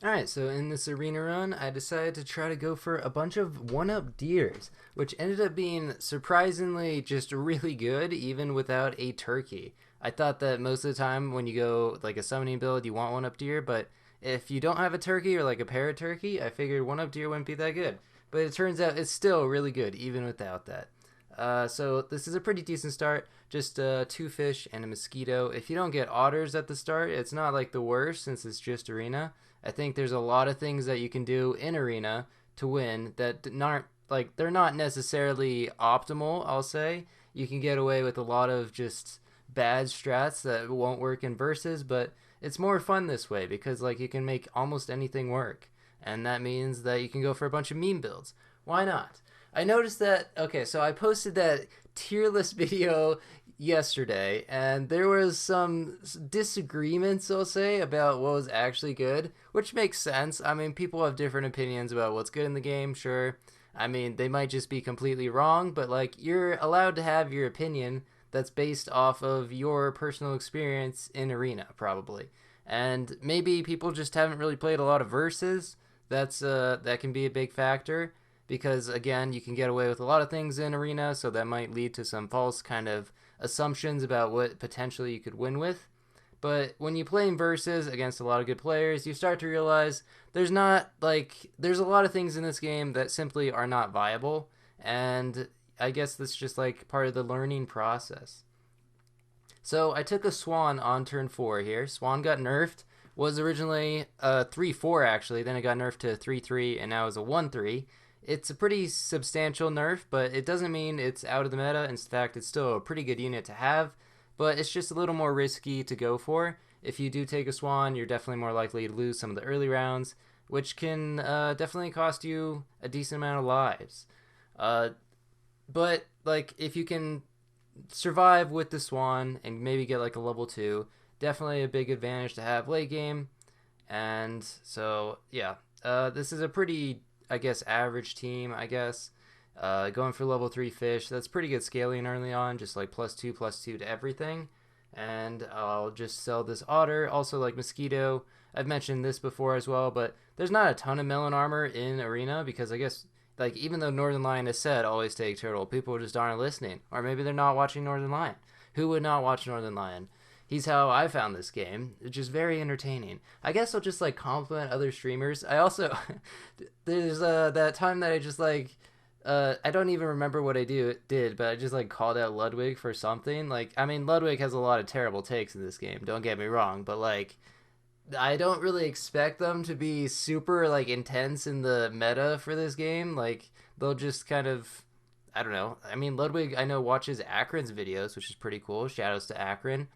Alright, so in this arena run, I decided to try to go for a bunch of one-up deers, which ended up being surprisingly just really good, even without a turkey. I thought that most of the time when you go like a summoning build, you want one-up deer, but if you don't have a turkey or like a parrot turkey, I figured one-up deer wouldn't be that good. But it turns out it's still really good, even without that. So this is a pretty decent start. Just two fish and a mosquito. If you don't get otters at the start, it's not like the worst since it's just arena. I think there's a lot of things that you can do in arena to win that aren't like they're not necessarily optimal. I'll say you can get away with a lot of just bad strats that won't work in versus, but it's more fun this way because like you can make almost anything work, and that means that you can go for a bunch of meme builds. Why not? I noticed that. Okay, so I posted that tier list video yesterday, and there was some disagreements, I'll say, about what was actually good, which makes sense. I mean, people have different opinions about what's good in the game, sure. I mean, they might just be completely wrong, but like, you're allowed to have your opinion that's based off of your personal experience in Arena, probably. And maybe people just haven't really played a lot of verses. That can be a big factor because again, you can get away with a lot of things in Arena, so that might lead to some false kind of assumptions about what potentially you could win with. But when you play in versus against a lot of good players, you start to realize there's a lot of things in this game that simply are not viable, and I guess that's just like part of the learning process. So I took a Swan on turn 4 here. Swan got nerfed. Was originally a 3-4 actually, then it got nerfed to 3-3 and now is a 1-3. It's a pretty substantial nerf, but it doesn't mean it's out of the meta. In fact, it's still a pretty good unit to have, but it's just a little more risky to go for. If you do take a Swan, you're definitely more likely to lose some of the early rounds, which can definitely cost you a decent amount of lives. Uh, but like if you can survive with the Swan and maybe get like a level 2, definitely a big advantage to have late game. And so yeah, this is a pretty, I guess, average team. I guess going for level 3 fish, that's pretty good scaling early on, just like plus two to everything. And I'll just sell this otter. Also like mosquito. I've mentioned this before as well, but there's not a ton of melon armor in arena because I guess like even though Northern Lion has said always take turtle, people just aren't listening, or maybe they're not watching Northern Lion. Who would not watch Northern Lion? He's how I found this game. It's just very entertaining. I guess I'll just like compliment other streamers. I also there's that time that I just like I don't even remember what did, but I just like called out Ludwig for something. Like I mean Ludwig has a lot of terrible takes in this game. Don't get me wrong, but like I don't really expect them to be super like intense in the meta for this game. Like they'll just kind of I don't know. I mean Ludwig I know watches Akron's videos, which is pretty cool. Shoutouts to Akron,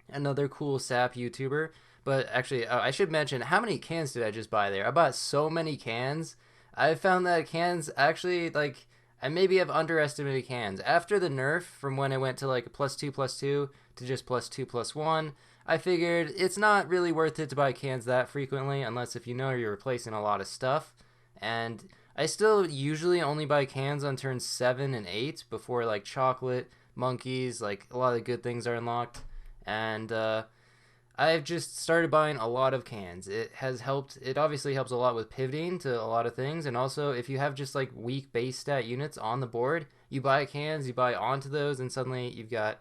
another cool sap YouTuber. But actually, I should mention how many cans did I just buy there? I bought so many cans. I found that cans actually like I maybe have underestimated cans. After the nerf from when I went to like plus two to just +2 +1, I figured it's not really worth it to buy cans that frequently unless if you know you're replacing a lot of stuff. And I still usually only buy cans on turns 7 and 8 before like chocolate, monkeys, like a lot of the good things are unlocked. And I've just started buying a lot of cans. It has helped. It obviously helps a lot with pivoting to a lot of things. And also, if you have just like weak base stat units on the board, you buy cans, you buy onto those, and suddenly you've got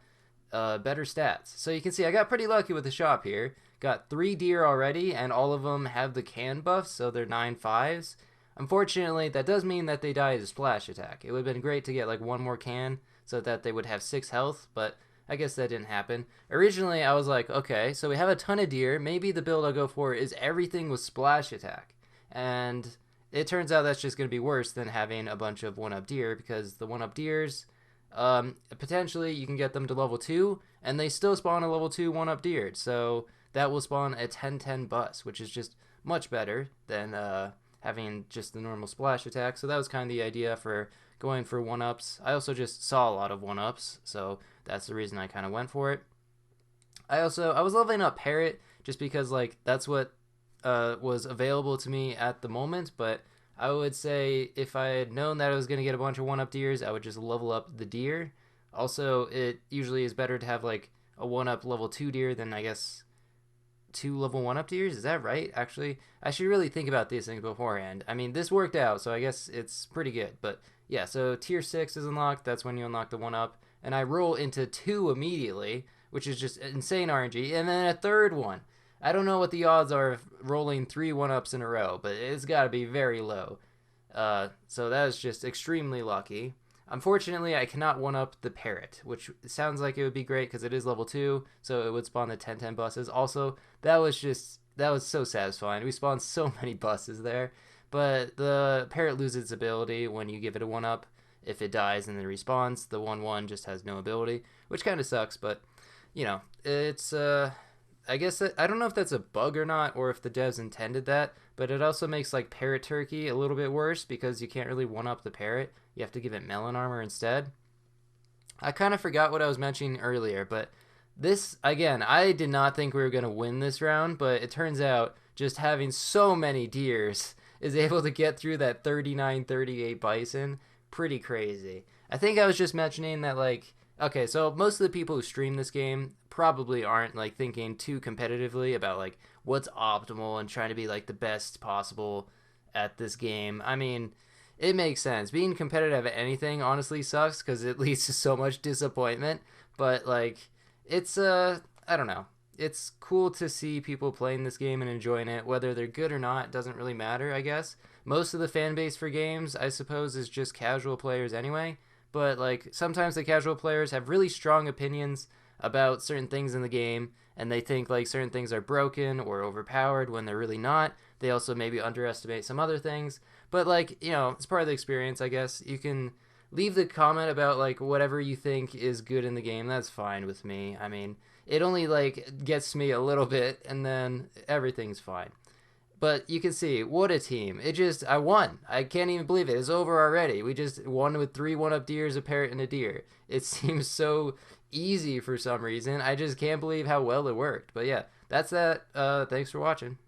better stats. So you can see I got pretty lucky with the shop here. Got 3 deer already, and all of them have the can buffs, so they're 9/5s. Unfortunately, that does mean that they die as a splash attack. It would have been great to get like one more can so that they would have 6 health, but I guess that didn't happen. Originally, I was like, okay, so we have a ton of deer. Maybe the build I'll go for is everything with splash attack. And it turns out that's just going to be worse than having a bunch of 1-up deer because the 1-up deers, potentially you can get them to level 2 and they still spawn a level 2 1-up deer. So that will spawn a 10/10 bus, which is just much better than having just the normal splash attack. So that was kind of the idea for going for 1-ups. I also just saw a lot of 1-ups, so that's the reason I kind of went for it. I was leveling up Parrot just because like that's what was available to me at the moment. But I would say if I had known that I was gonna get a bunch of 1-up deers, I would just level up the deer. Also, it usually is better to have like a 1-up level 2 deer than I guess 2 level 1 up tiers. Is that right? Actually, I should really think about these things beforehand. I mean, this worked out, so I guess it's pretty good. But yeah, so tier 6 is unlocked. That's when you unlock the 1 up. And I roll into 2 immediately, which is just insane RNG. And then a third one. I don't know what the odds are of rolling 3 1 ups in a row, but it's got to be very low. So that is just extremely lucky. Unfortunately, I cannot one up the parrot, which sounds like it would be great because it is level 2, so it would spawn the 10-10 buses. Also, that was so satisfying. We spawned so many buses there, but the parrot loses its ability when you give it a one up. If it dies and then respawns, the 1-1 just has no ability, which kind of sucks, but it's I guess I don't know if that's a bug or not, or if the devs intended that, but it also makes like parrot turkey a little bit worse because you can't really one up the parrot. You have to give it melon armor instead. I kind of forgot what I was mentioning earlier, but this again, I did not think we were going to win this round, but it turns out just having so many deers is able to get through that 39-38 bison. Pretty crazy. I think I was just mentioning that, like, okay, so most of the people who stream this game probably aren't like thinking too competitively about like what's optimal and trying to be like the best possible at this game. I mean, it makes sense. Being competitive at anything honestly sucks because it leads to so much disappointment. But like, it's I don't know. It's cool to see people playing this game and enjoying it. Whether they're good or not doesn't really matter, I guess. Most of the fan base for games, I suppose, is just casual players anyway. But like sometimes the casual players have really strong opinions about certain things in the game, and they think like certain things are broken or overpowered when they're really not. They also maybe underestimate some other things. But like, it's part of the experience, I guess. You can leave the comment about like whatever you think is good in the game. That's fine with me. I mean, it only like gets me a little bit and then everything's fine. But you can see, what a team. I won. I can't even believe it. It's over already. We just won with 3 1-up deers, a parrot, and a deer. It seems so easy for some reason. I just can't believe how well it worked. But yeah, that's that. Thanks for watching.